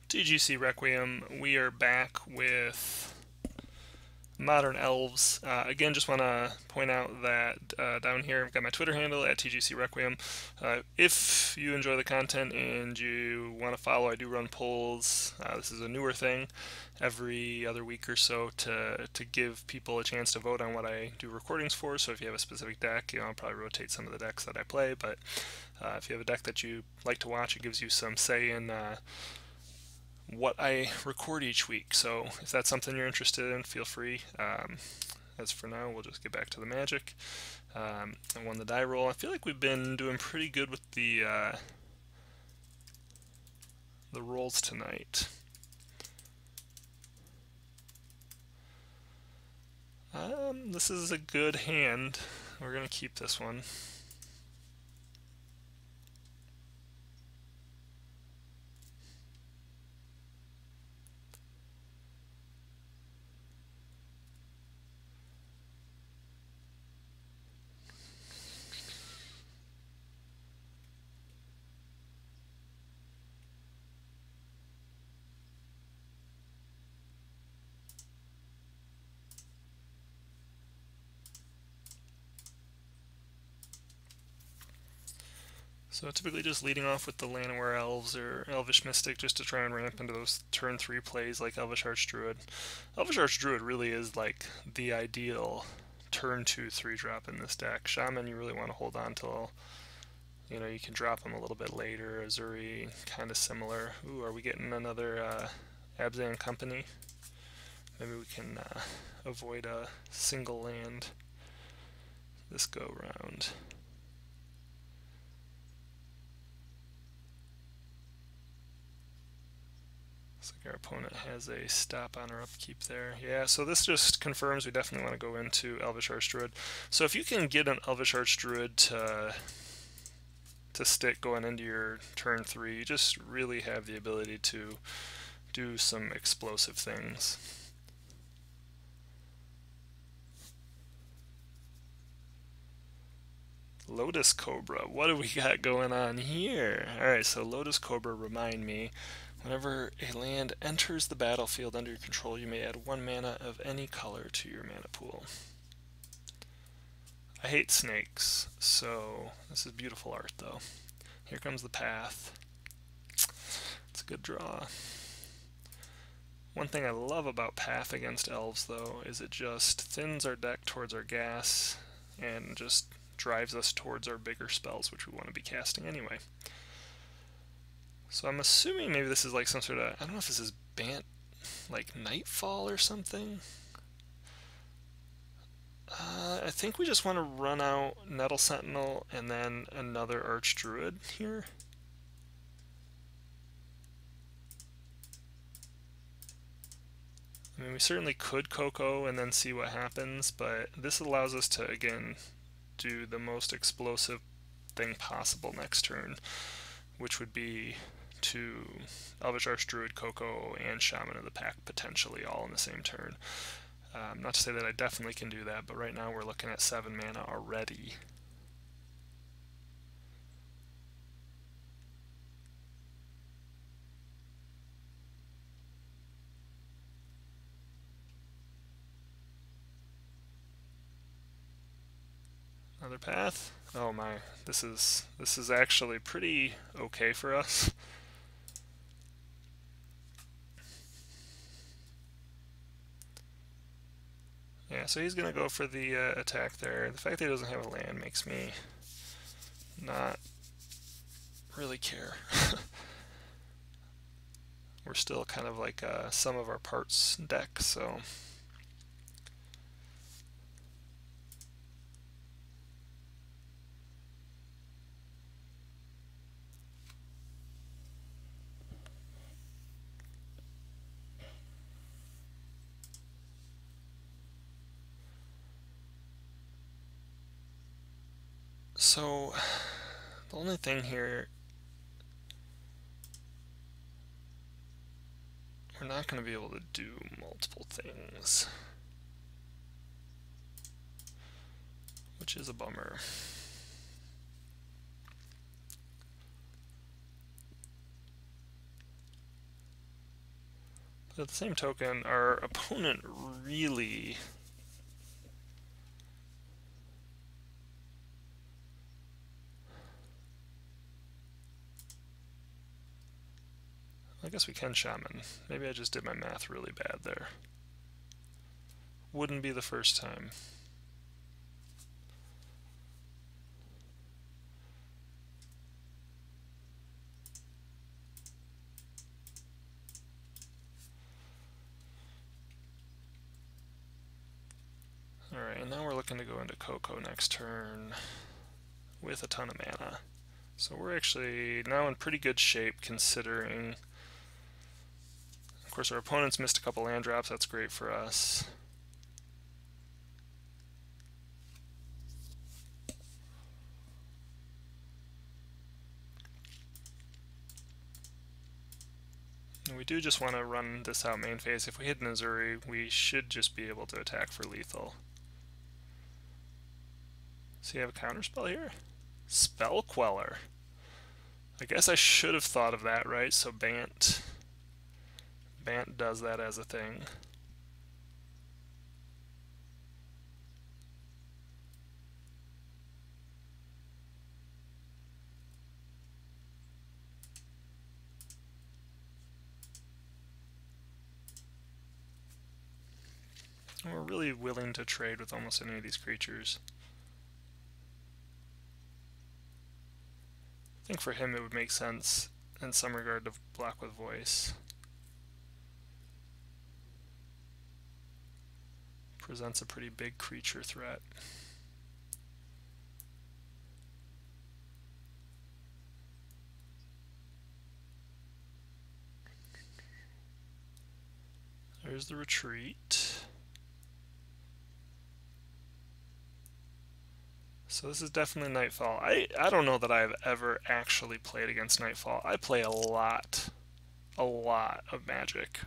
TGC Requiem. We are back with Modern Elves. Again, just want to point out that down here I've got my Twitter handle at TGC Requiem. If you enjoy the content and you want to follow, I do run polls. This is a newer thing every other week or so to give people a chance to vote on what I do recordings for. So if you have a specific deck, I'll probably rotate some of the decks that I play. But if you have a deck that you like to watch, it gives you some say in what I record each week. So if that's something you're interested in, feel free. As for now, we'll just get back to the magic. I won the die roll. I feel like we've been doing pretty good with the rolls tonight. This is a good hand. We're going to keep this one. So typically just leading off with the Llanowar Elves or Elvish Mystic just to try and ramp into those turn 3 plays like Elvish Archdruid. Elvish Archdruid really is like the ideal turn 2 3-drop in this deck. Shaman you really want to hold on till, you can drop them a little bit later. Azuri, kind of similar. Ooh, are we getting another Abzan Company? Maybe we can avoid a single land this go round. Looks like our opponent has a stop on our upkeep there. Yeah, so this just confirms we definitely want to go into Elvish Archdruid. So if you can get an Elvish Archdruid to stick going into your turn 3, you just really have the ability to do some explosive things. Lotus Cobra, what do we got going on here? Alright, so Lotus Cobra, remind me, whenever a land enters the battlefield under your control, you may add 1 mana of any color to your mana pool. I hate snakes, so this is beautiful art though. Here comes the path. It's a good draw. One thing I love about Path against Elves though is it just thins our deck towards our gas and just drives us towards our bigger spells, which we want to be casting anyway. So I'm assuming maybe this is like some sort of, I don't know if this is Bant like Knightfall or something. I think we just want to run out Nettle Sentinel and then another Archdruid here. I mean, we certainly could Coco and then see what happens, but this allows us to, again, do the most explosive thing possible next turn, which would be to Elvish Archdruid, Coco, and Shaman of the Pack potentially all in the same turn. Not to say that I definitely can do that, but right now we're looking at 7 mana already. Another path? Oh my, this is actually pretty okay for us. Yeah, so he's gonna go for the attack there. The fact that he doesn't have a land makes me not really care. We're still kind of like a sum of our parts deck, so the only thing here, we're not going to be able to do multiple things, which is a bummer. But at the same token, our opponent really... I guess we can Shaman. Maybe I just did my math really bad there. Wouldn't be the first time. Alright, and now we're looking to go into Coco next turn with a ton of mana. So we're actually now in pretty good shape considering... Of course, our opponent's missed a couple land drops. That's great for us. And we do just want to run this out main phase. If we hit an Azuri, we should just be able to attack for lethal. So you have a counterspell here? Spell Queller. I guess I should have thought of that, right? So Bant does that as a thing. And we're really willing to trade with almost any of these creatures. I think for him it would make sense in some regard to block with voice. Presents a pretty big creature threat. There's the retreat. So this is definitely Nightfall. I don't know that I've ever actually played against Nightfall. I play a lot of Magic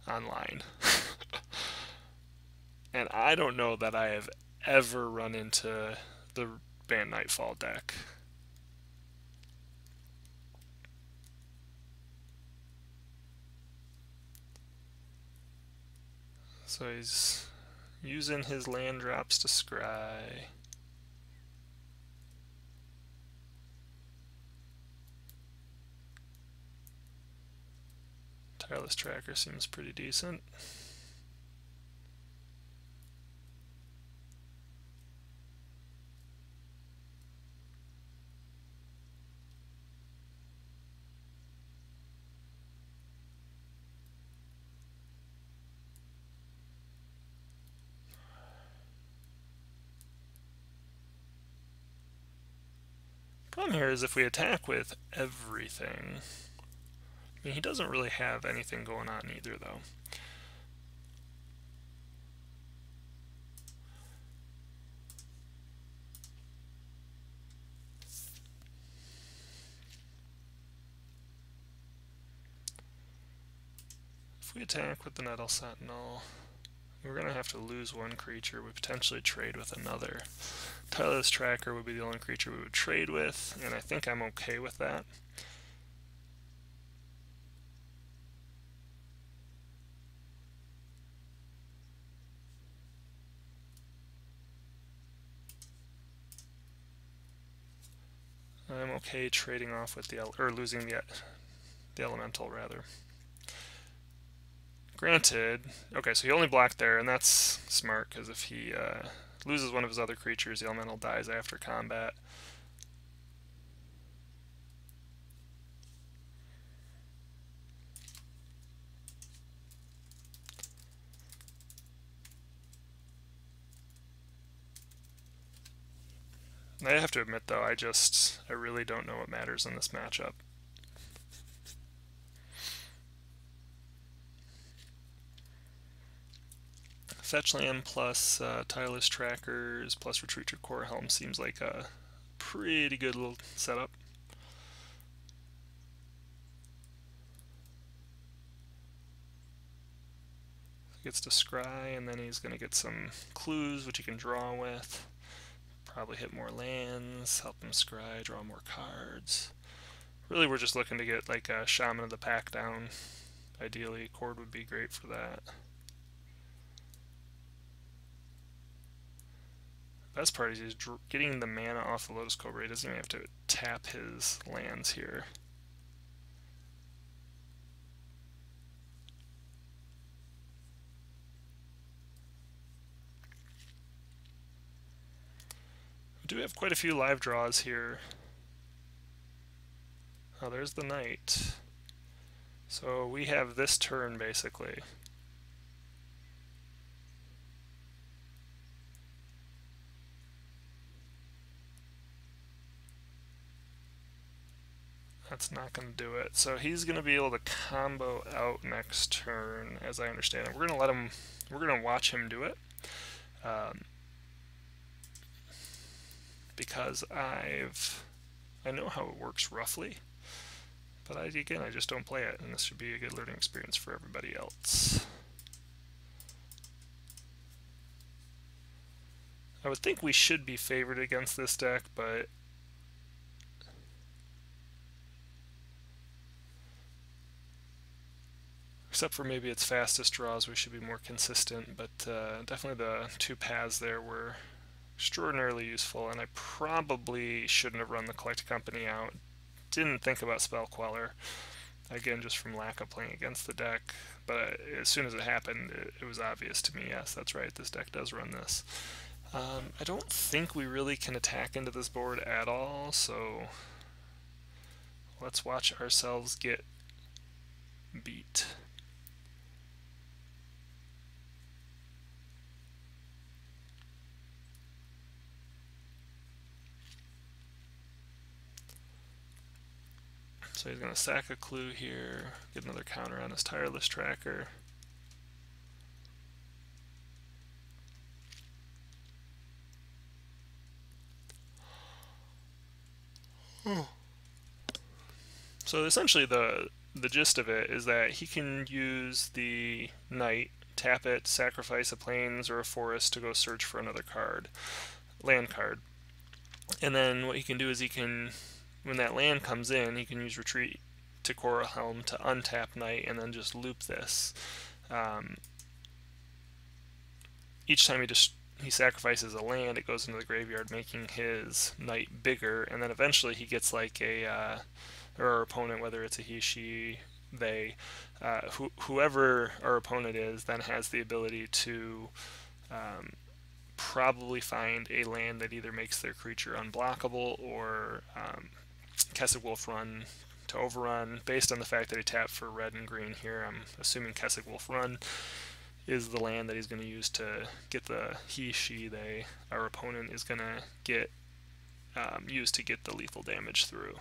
online. And I don't know that I have ever run into the Bant Knightfall deck. So he's using his land drops to scry. Tireless Tracker seems pretty decent. Problem here is if we attack with everything, I mean, he doesn't really have anything going on either, though. If we attack with the Nettle Sentinel, we're going to have to lose one creature. We potentially trade with another. Tireless Tracker would be the only creature we would trade with, and I think I'm okay with that. I'm okay trading off with or losing the elemental rather. Granted, okay, so he only blocked there, and that's smart because if he loses one of his other creatures, the elemental dies after combat. I have to admit, though, I really don't know what matters in this matchup. Fetch land plus Tireless Trackers plus Retreat to Core Helm seems like a pretty good little setup. He gets to scry, and then he's going to get some clues which he can draw with. Probably hit more lands, help him scry, draw more cards. Really, we're just looking to get like a Shaman of the Pack down Ideally, Cord would be great for that. Best part is he's getting the mana off the Lotus Cobra. He doesn't even have to tap his lands here. We do have quite a few live draws here. Oh, there's the Knight. So we have this turn, basically. That's not going to do it. So he's going to be able to combo out next turn, as I understand it. We're going to let him, we're going to watch him do it. Because I know how it works roughly. But again, I just don't play it, and this should be a good learning experience for everybody else. I would think we should be favored against this deck, but except for maybe its fastest draws, we should be more consistent, but definitely the two paths there were extraordinarily useful, and I probably shouldn't have run the Collect Company out. Didn't think about Spell Queller, again, just from lack of playing against the deck, but as soon as it happened, it was obvious to me, yes, that's right, this deck does run this. I don't think we really can attack into this board at all, so let's watch ourselves get beat. So he's going to sack a clue here, get another counter on his Tireless Tracker. So essentially the gist of it is that he can use the Knight, tap it, sacrifice a Plains or a Forest to go search for another card, land card. And then what he can do is he can, when that land comes in, he can use Retreat to Coral Helm to untap Knight and then just loop this. Each time he sacrifices a land, it goes into the graveyard, making his Knight bigger, and then eventually he gets like a, or our opponent, whether it's a he, she, they, whoever our opponent is, then has the ability to probably find a land that either makes their creature unblockable or Kessig Wolf Run to overrun. Based on the fact that he tapped for red and green here, I'm assuming Kessig Wolf Run is the land that he's going to use to get the he, she, they, our opponent is going to get used to get the lethal damage through.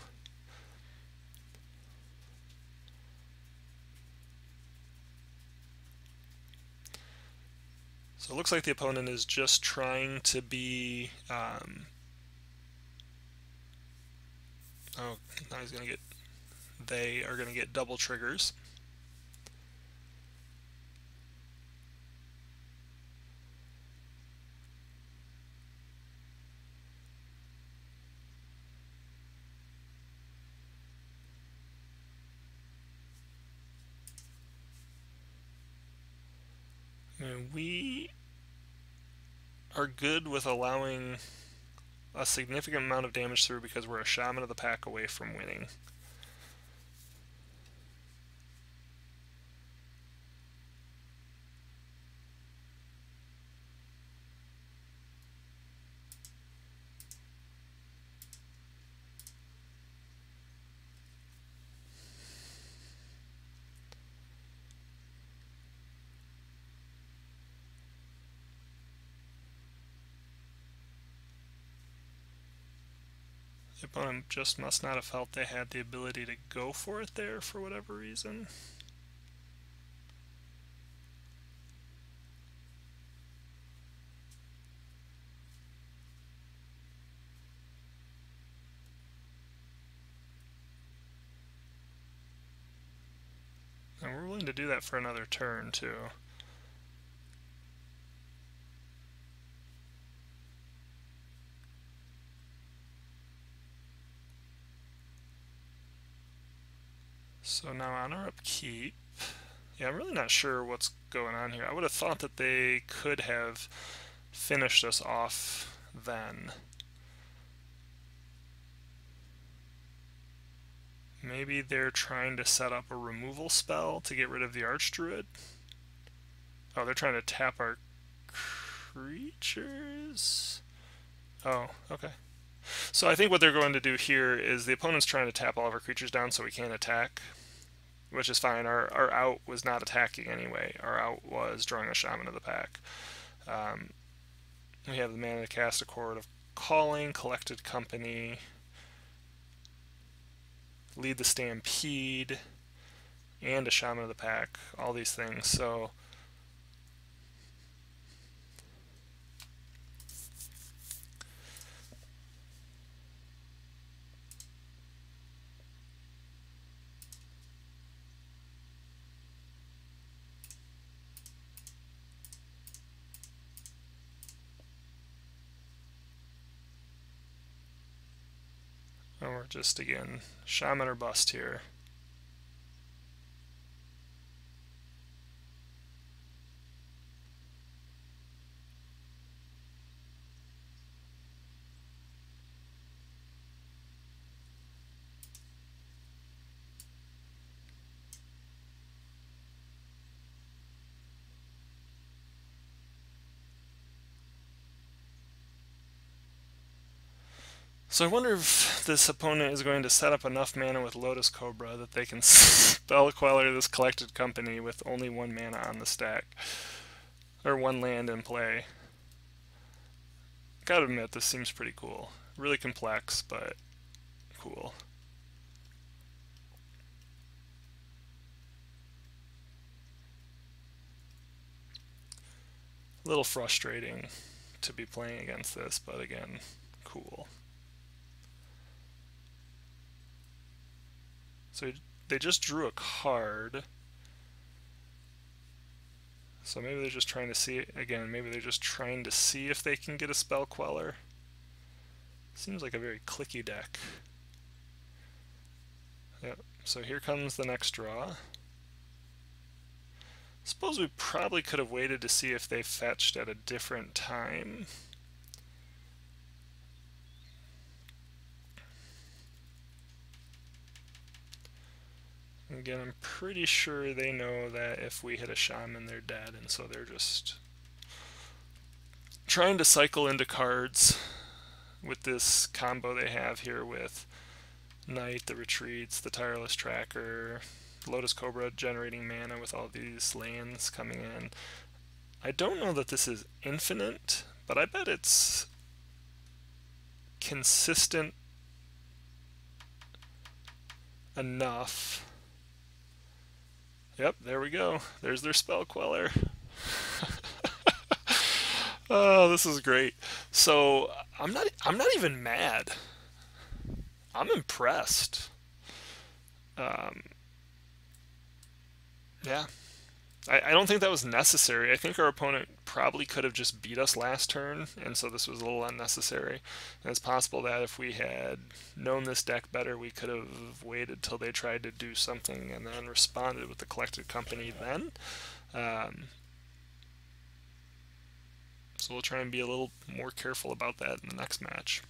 So it looks like the opponent is just trying to be oh, now he's going to get, they are going to get double triggers. And we are good with allowing a significant amount of damage through because we're a Shaman of the Pack away from winning. The opponent just must not have felt they had the ability to go for it there for whatever reason. And we're willing to do that for another turn too. So now on our upkeep, Yeah, I'm really not sure what's going on here. I would have thought that they could have finished us off then. Maybe they're trying to set up a removal spell to get rid of the Archdruid. Oh, they're trying to tap our creatures? Oh, okay. So I think what they're going to do here is the opponent's trying to tap all of our creatures down so we can't attack, which is fine. Our out was not attacking anyway. Our out was drawing a Shaman of the Pack. We have the mana to cast a Chord of Calling, Collected Company, Lead the Stampede, and a Shaman of the Pack, all these things. So and we're just, again, Shaman or bust here. So I wonder if this opponent is going to set up enough mana with Lotus Cobra that they can spell Queller this Collected Company with only 1 mana on the stack. Or 1 land in play. Gotta admit, this seems pretty cool. Really complex, but cool. A little frustrating to be playing against this, but again, cool. So they just drew a card. So maybe they're just trying to see, again, maybe they're just trying to see if they can get a Spell Queller. Seems like a very clicky deck. Yep, so here comes the next draw. Suppose we probably could have waited to see if they fetched at a different time. Again, I'm pretty sure they know that if we hit a Shaman, they're dead, and so they're just trying to cycle into cards with this combo they have here with Knight, the Retreats, the Tireless Tracker, Lotus Cobra generating mana with all these lands coming in. I don't know that this is infinite, but I bet it's consistent enough. Yep, there we go. There's their Spell Queller. Oh, this is great. So I'm not even mad. I'm impressed. Yeah. I don't think that was necessary. I think our opponent probably could have just beat us last turn, and so this was a little unnecessary. And it's possible that if we had known this deck better, we could have waited till they tried to do something and then responded with the Collected Company then. So we'll try and be a little more careful about that in the next match,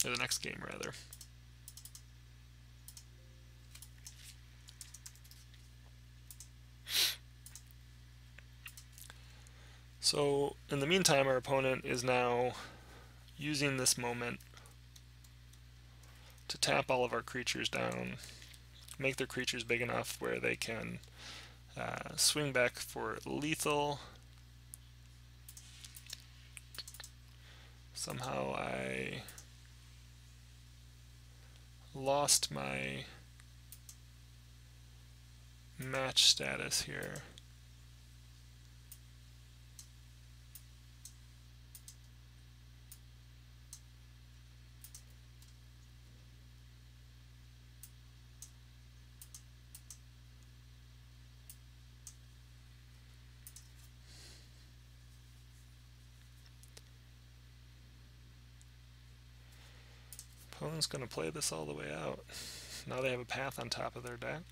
or the next game rather. So in the meantime, our opponent is now using this moment to tap all of our creatures down, make their creatures big enough where they can swing back for lethal. Somehow I lost my match status here. Opponent's going to play this all the way out. Now they have a path on top of their deck.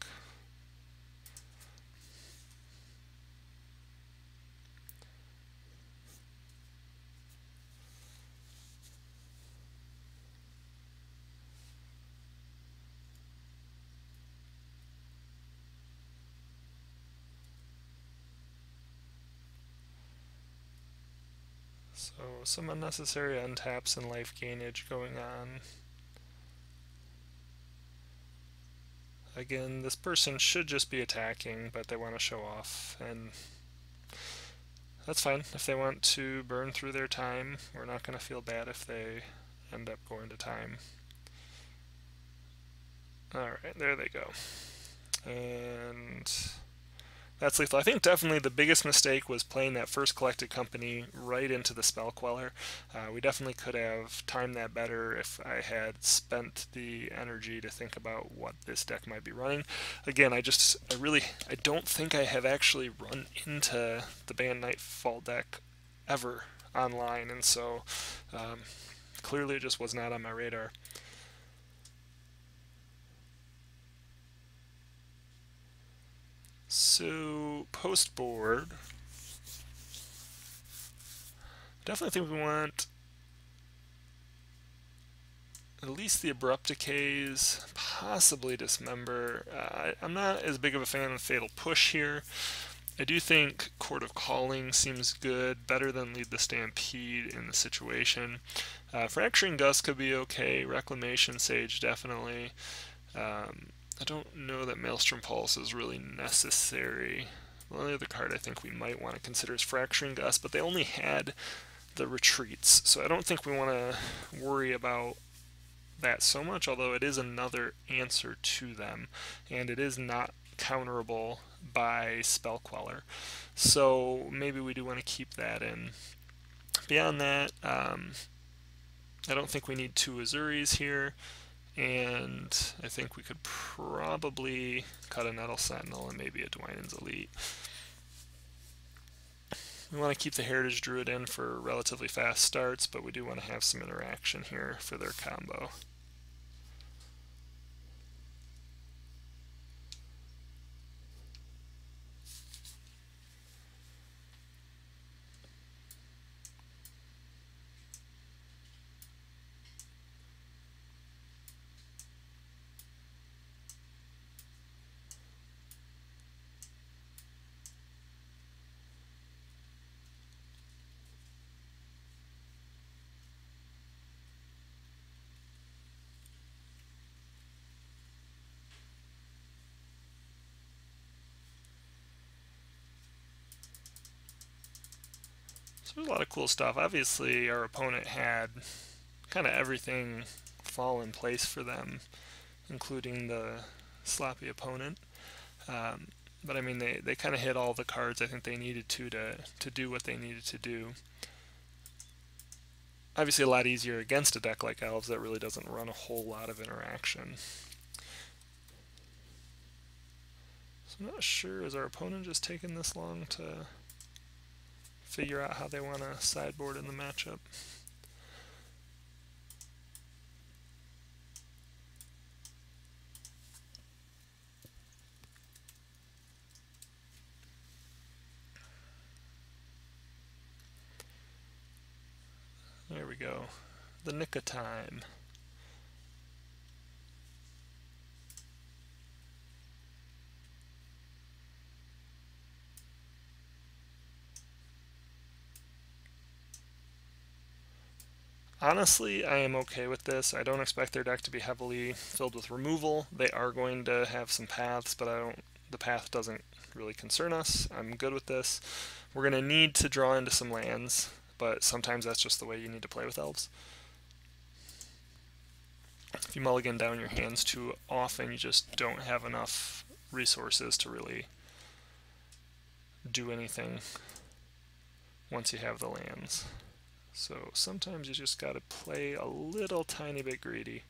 So some unnecessary untaps and life gainage going on. Again, this person should just be attacking, but they want to show off, and that's fine. If they want to burn through their time, we're not going to feel bad if they end up going to time. Alright, there they go. And that's lethal. I think definitely the biggest mistake was playing that first collected company right into the spell queller. We definitely could have timed that better if I had spent the energy to think about what this deck might be running. Again, I don't think I have actually run into the Bant Knightfall deck ever online, and so clearly it just was not on my radar. So, post board, definitely think we want at least the Abrupt Decays, possibly Dismember. I'm not as big of a fan of Fatal Push here. I do think Court of Calling seems good, better than Lead the Stampede in the situation. Fracturing Gust could be okay, Reclamation Sage definitely. I don't know that Maelstrom Pulse is really necessary. The only other card I think we might want to consider is Fracturing Gust, but they only had the retreats, so I don't think we want to worry about that so much, although it is another answer to them, and it is not counterable by Spell Queller. So maybe we do want to keep that in. Beyond that, I don't think we need two Azuris here. And I think we could probably cut a Nettle Sentinel and maybe a Dwynen's Elite. We want to keep the Heritage Druid in for relatively fast starts, but we do want to have some interaction here for their combo. So there's a lot of cool stuff. Obviously, our opponent had kind of everything fall in place for them, including the sloppy opponent. But I mean, they kind of hit all the cards I think they needed to do what they needed to do. Obviously, a lot easier against a deck like Elves that really doesn't run a whole lot of interaction. So I'm not sure, is our opponent just taking this long to figure out how they want to sideboard in the matchup? There we go. The nick of time. Honestly, I am okay with this. I don't expect their deck to be heavily filled with removal. They are going to have some paths, but the path doesn't really concern us. I'm good with this. We're going to need to draw into some lands, but sometimes that's just the way you need to play with Elves. If you mulligan down your hands too often, you just don't have enough resources to really do anything once you have the lands. So sometimes you just got to play a little tiny bit greedy.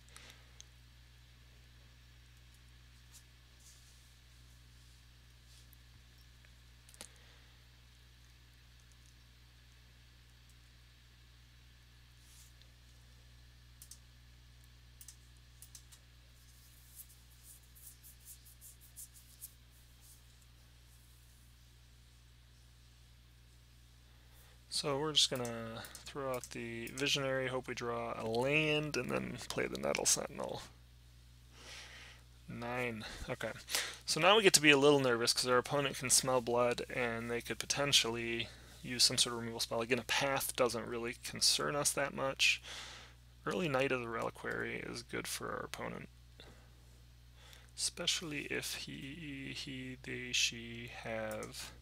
So we're just going to throw out the Visionary, hope we draw a land, and then play the Nettle Sentinel. 9. Okay. So now we get to be a little nervous because our opponent can smell blood and they could potentially use some sort of removal spell. Again, a path doesn't really concern us that much. Early Knight of the Reliquary is good for our opponent, especially if they, she have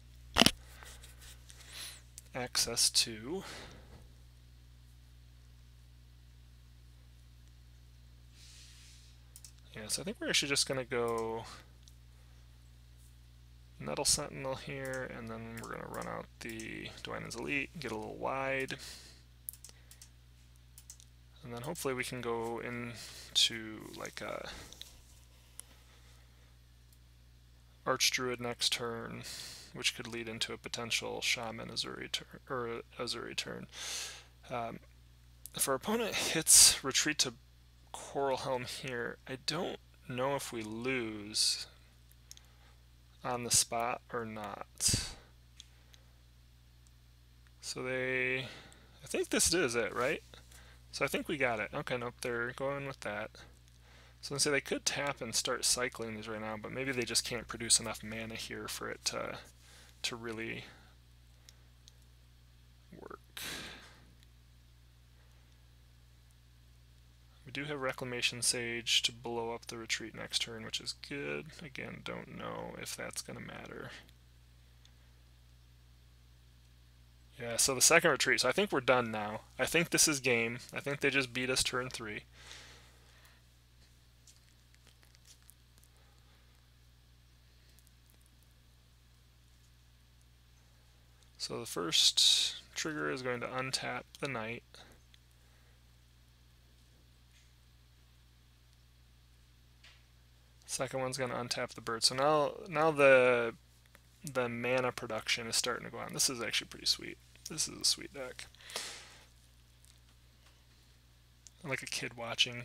access to so I think we're actually just going to go Nettle Sentinel here, and then we're going to run out the Dwynen's Elite, get a little wide, and then hopefully we can go into like a Archdruid next turn, which could lead into a potential Shaman Azuri turn, or Azuri turn. If our opponent hits Retreat to Coral Helm here, I don't know if we lose on the spot or not. So I think this is it, right? So I think we got it. Okay, nope, they're going with that. So let's say they could tap and start cycling these right now, but maybe they just can't produce enough mana here for it to really work. We do have Reclamation Sage to blow up the retreat next turn, which is good. Again, don't know if that's going to matter. Yeah, so the second retreat. So I think we're done now. I think this is game. I think they just beat us turn 3. So the first trigger is going to untap the knight. Second one's going to untap the bird. So now the mana production is starting to go on. This is actually pretty sweet. This is a sweet deck. I'm like a kid watching.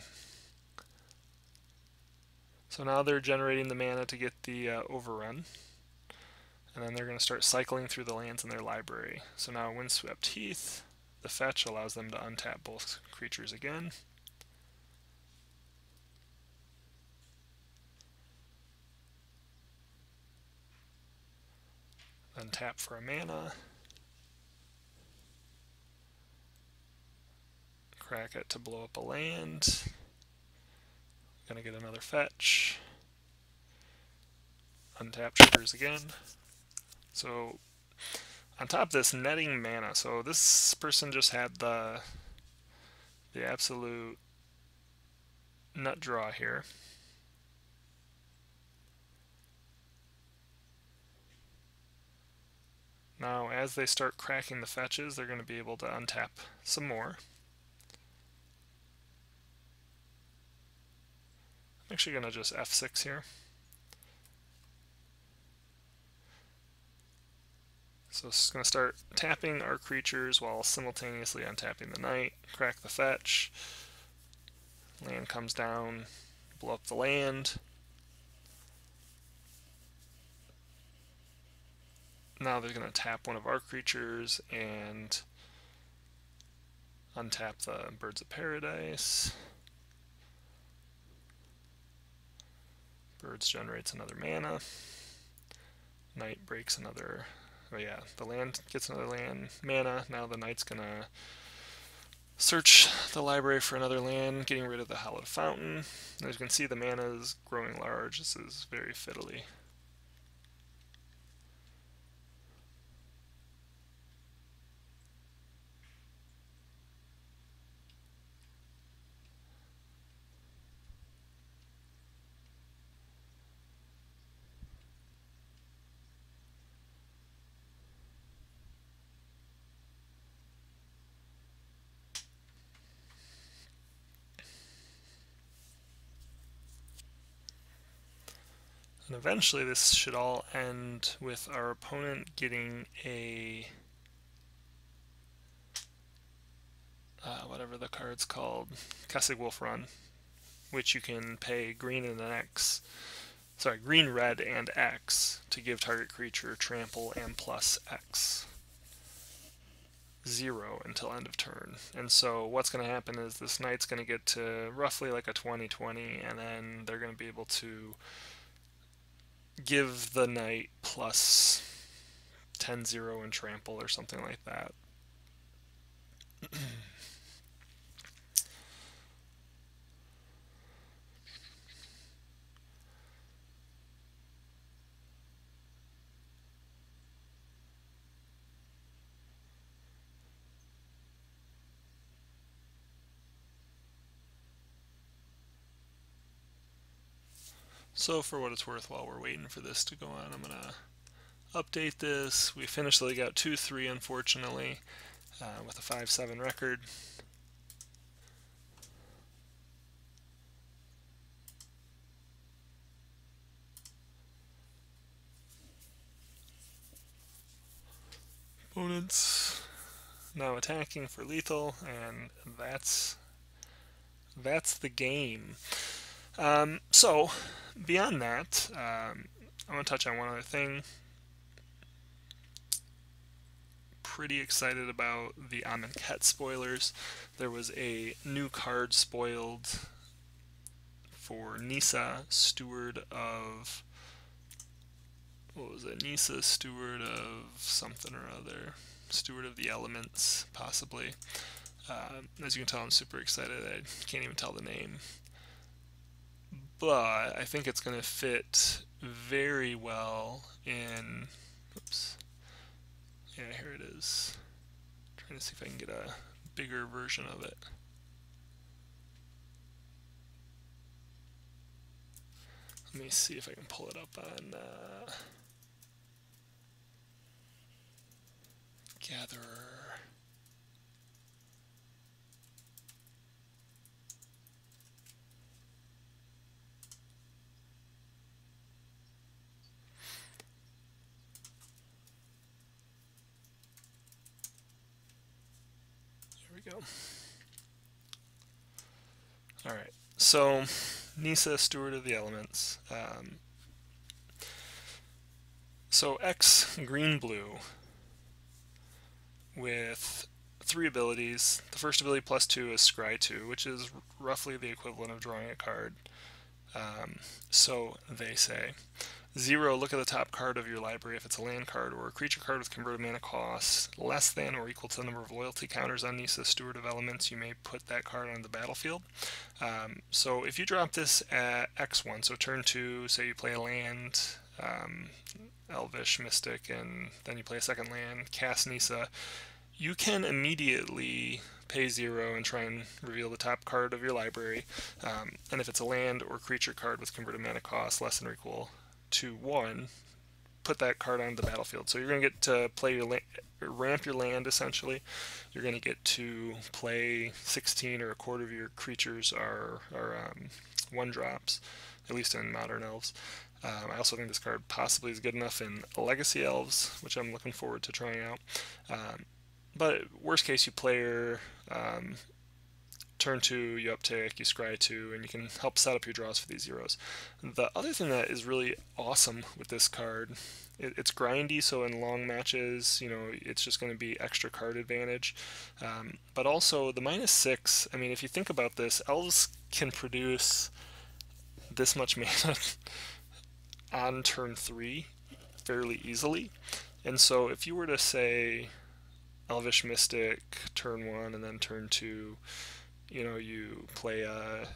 So now they're generating the mana to get the overrun. And then they're going to start cycling through the lands in their library. So now Windswept Heath, the fetch allows them to untap both creatures again. Then tap for a mana. Crack it to blow up a land. Gonna get another fetch. Untap triggers again. So on top of this, netting mana. So this person just had the absolute nut draw here. Now, as they start cracking the fetches, they're going to be able to untap some more. I'm actually going to just F6 here. So it's going to start tapping our creatures while simultaneously untapping the knight, crack the fetch, land comes down, blow up the land. Now they're going to tap one of our creatures and untap the Birds of Paradise. Birds generates another mana. Knight breaks another. Oh yeah, the land gets another land mana. Now the knight's going to search the library for another land, getting rid of the Hallowed Fountain. As you can see, the mana is growing large. This is very fiddly. And eventually this should all end with our opponent getting a whatever the card's called, Kessig Wolf Run, which you can pay green and an X, green, red, and X to give target creature trample and plus X. 0 until end of turn. And so what's going to happen is this knight's going to get to roughly like a 20/20, and then they're going to be able to give the knight plus 10-0 and trample or something like that. So for what it's worth, while we're waiting for this to go on, I'm going to update this. We finished the league out 2-3, unfortunately, with a 5-7 record. Opponents now attacking for lethal, and that's the game. So beyond that, I want to touch on one other thing. Pretty excited about the Amonkhet spoilers. There was a new card spoiled for Nissa, Steward of... what was it? Nissa, Steward of something or other. Steward of the Elements, possibly. As you can tell, I'm super excited. I can't even tell the name. But I think it's going to fit very well in... oops. Yeah, here it is. Trying to see if I can get a bigger version of it. Let me see if I can pull it up on Gatherer. Go. Alright, so Nissa, Steward of the Elements. So X green-blue with 3 abilities. The first ability +2 is Scry 2, which is roughly the equivalent of drawing a card. So they say. 0, look at the top card of your library if it's a land card or a creature card with converted mana cost less than or equal to the number of loyalty counters on Nissa, Steward of Elements. You may put that card on the battlefield. So if you drop this at X1, so turn 2, say you play a land, Elvish, Mystic, and then you play a second land, cast Nissa, you can immediately pay 0 and try and reveal the top card of your library. And if it's a land or creature card with converted mana cost less than or equal to 1, put that card on the battlefield. So you're going to get to play your ramp your land, essentially. You're going to get to play 16 or a quarter of your creatures are 1-drops, at least in Modern Elves. I also think this card possibly is good enough in Legacy Elves, which I'm looking forward to trying out. But worst case, you play your turn 2, you uptake, you scry 2, and you can help set up your draws for these 0s. The other thing that is really awesome with this card, it's grindy, so in long matches, you know, it's just going to be extra card advantage. But also the -6, I mean, if you think about this, Elves can produce this much mana on turn 3 fairly easily. And so if you were to say Elvish Mystic turn 1 and then turn 2, you know, you play a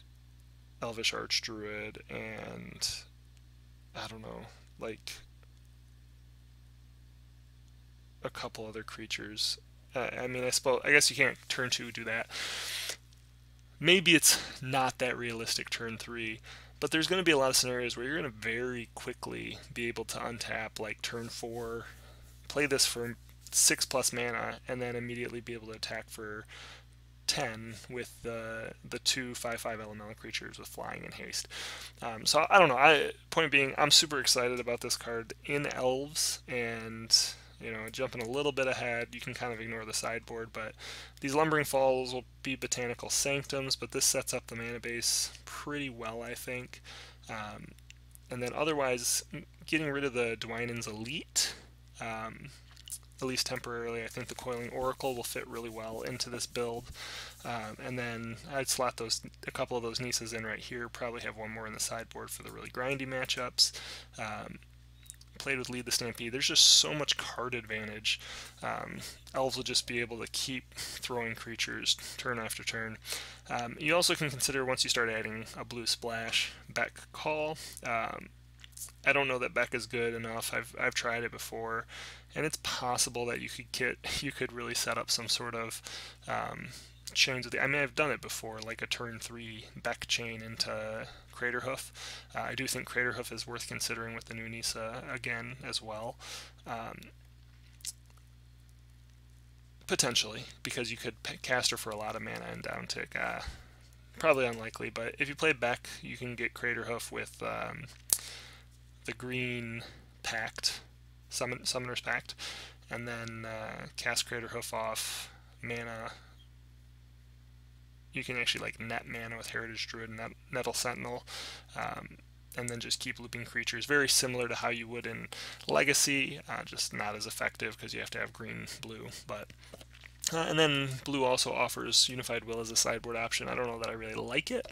Elvish Archdruid and I don't know, like a couple other creatures. I mean, I guess you can't turn 2 do that. Maybe it's not that realistic turn 3, but there's going to be a lot of scenarios where you're going to very quickly be able to untap, like turn 4, play this for 6+ mana, and then immediately be able to attack for 10 with the 2 5/5 elemental creatures with flying and haste. So I don't know. Point being, I'm super excited about this card in Elves, and you know, jumping a little bit ahead, you can kind of ignore the sideboard, but these Lumbering Falls will be Botanical Sanctums, but this sets up the mana base pretty well, I think. And then otherwise, getting rid of the Dwynen's Elite, at least temporarily. I think the Coiling Oracle will fit really well into this build. And then I'd slot a couple of those Nissas in right here, probably have one more in the sideboard for the really grindy matchups. played with Lead the Stampede, there's just so much card advantage. Elves will just be able to keep throwing creatures turn after turn. You also can consider, once you start adding a blue splash, Beck Call. I don't know that Beck is good enough. I've tried it before, and it's possible that you could really set up some sort of chains with the. I mean, I've done it before, like a turn 3 Beck chain into Craterhoof. I do think Craterhoof is worth considering with the new Nisa again as well. Potentially, because you could cast her for a lot of mana and down tick. Probably unlikely, but if you play Beck, you can get Craterhoof with the green Pact, Summoner's Pact, and then cast Craterhoof off mana. You can actually like net mana with Heritage Druid and Nettle Sentinel, and then just keep looping creatures, very similar to how you would in Legacy, just not as effective because you have to have green-blue. But and then blue also offers Unified Will as a sideboard option. I don't know that I really like it,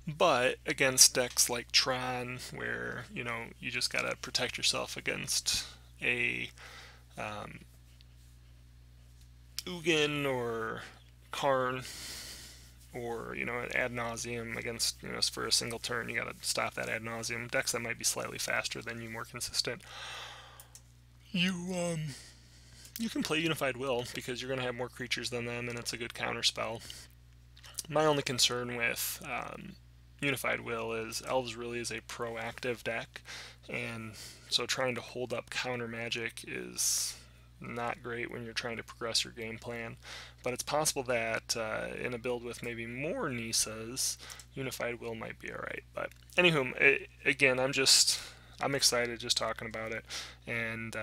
but against decks like Tron, where you just gotta protect yourself against a Ugin or Karn, or an ad nauseum against for a single turn, you gotta stop that ad nauseum. Decks that might be slightly faster than you, more consistent, you can play Unified Will because you're gonna have more creatures than them, and it's a good counter spell. My only concern with Unified Will is Elves really is a proactive deck, and so trying to hold up counter magic is not great when you're trying to progress your game plan. But it's possible that in a build with maybe more Nisas, Unified Will might be alright. But anywho, again, I'm excited just talking about it, and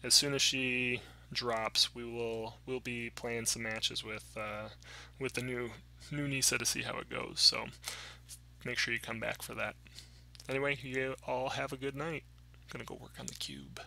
as soon as she drops, we'll be playing some matches with the new Nisa to see how it goes. So make sure you come back for that. Anyway, you all have a good night. I'm gonna go work on the cube.